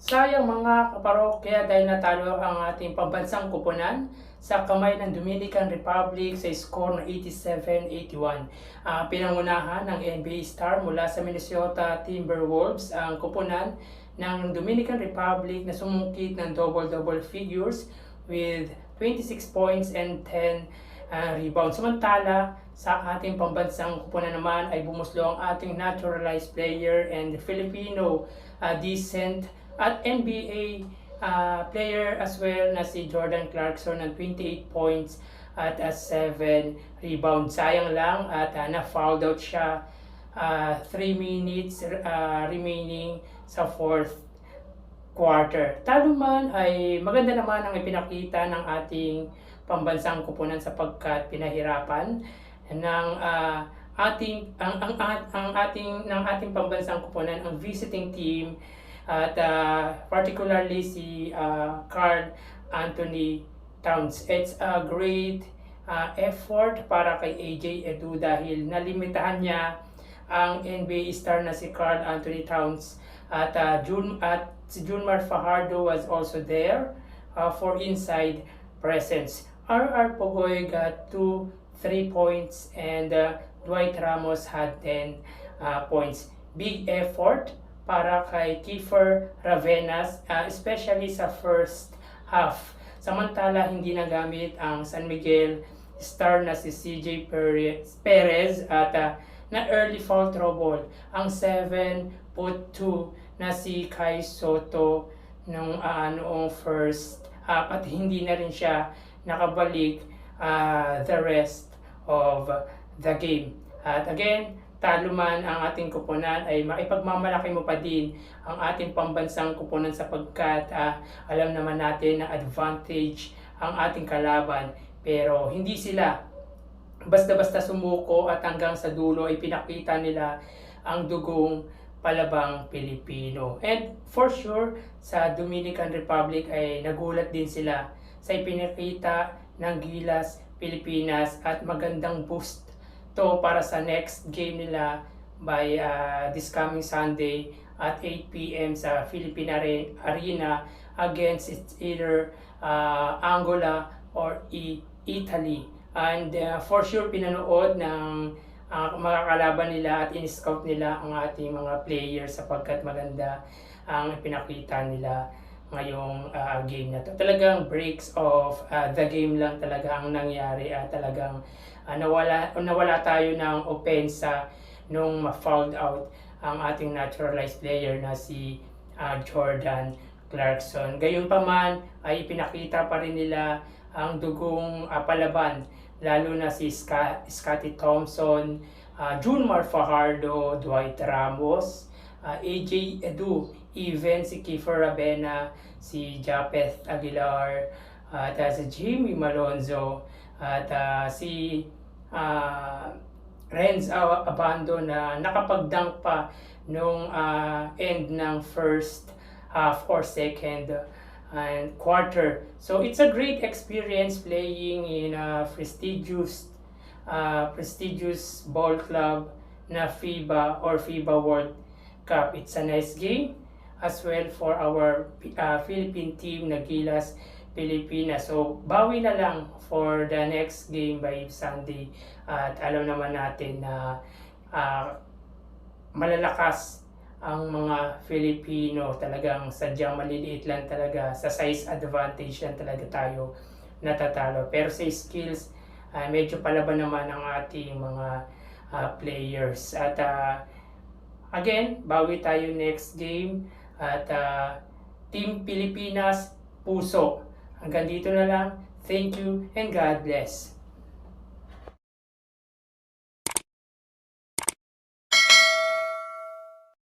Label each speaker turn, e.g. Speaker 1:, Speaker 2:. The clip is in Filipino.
Speaker 1: Sayang mga kaparokya dahil natalo ang ating pambansang koponan sa kamay ng Dominican Republic sa score na 87-81. Pinangunahan ng NBA star mula sa Minnesota Timberwolves ang koponan ng Dominican Republic na sumungkit ng double-double figures with 26 points and 10 rebounds. Samantala, sa ating pambansang koponan naman ay bumuslo ang ating naturalized player and Filipino descent at NBA player as well na si Jordan Clarkson ng 28 points at 7 rebounds. Sayang lang at na-fouled out siya 3 minutes remaining sa fourth quarter. Talo man ay maganda naman ang ipinakita ng ating pambansang koponan sapagkat pinahirapan ng ating pambansang koponan ang visiting team at particularly si Karl Anthony Towns. It's a great effort para kay AJ Edu dahil nalimitahan niya ang NBA star na si Karl Anthony Towns at si Junmar Fajardo was also there for inside presence. RR Pogoy got 2 3 points and Dwight Ramos had 10 points. Big effort para kay Kiefer Ravenas, especially sa first half. Samantala, hindi nagamit ang San Miguel star na si CJ Perez at na early foul trouble. Ang 7'2" na si Kai Soto noong first half at hindi na rin siya nakabalik the rest of the game. At again, talo man ang ating koponan ay maipagmamalaki mo pa din ang ating pambansang koponan sapagkat alam naman natin na advantage ang ating kalaban pero hindi sila basta-basta sumuko at hanggang sa dulo ay pinakita nila ang dugong palabang Pilipino. And for sure, sa Dominican Republic ay nagulat din sila sa ipinakita ng Gilas Pilipinas at magandang boost to para sa next game nila by this coming Sunday at 8 p.m. sa Philippine Arena against either Angola or Italy. And for sure pinanood ng mga kalaban nila at in-scout nila ang ating mga players sapagkat maganda ang pinakita nila ngayong game na to. Talagang breaks of the game lang talaga ang nangyari at talagang nawala tayo ng opensa nung ma-fouled out ang ating naturalized player na si Jordan Clarkson. Gayunpaman ay ipinakita pa rin nila ang dugong palaban lalo na si Scottie Thompson, Junmar Fajardo, Dwight Ramos, AJ Edu, even si Kiefer Ravena, si Japeth Aguilar, at si Jimmy Malonzo, at si Renz Abando na nakapagdunk pa nung end ng first half or second and quarter. So it's a great experience playing in a prestigious ball club na FIBA or FIBA World Cup. It's a nice game as well for our Philippine team na Gilas Pilipinas. So bawi na lang for the next game by Sunday at alam naman natin na malalakas ang mga Filipino, talagang sadyang maliliit lang talaga, sa size advantage lang talaga tayo natatalo. Pero sa skills, medyo palaban naman ang ating mga players. At again, bawi tayo next game at Team Pilipinas, puso. Hanggang dito na lang. Thank you and God bless.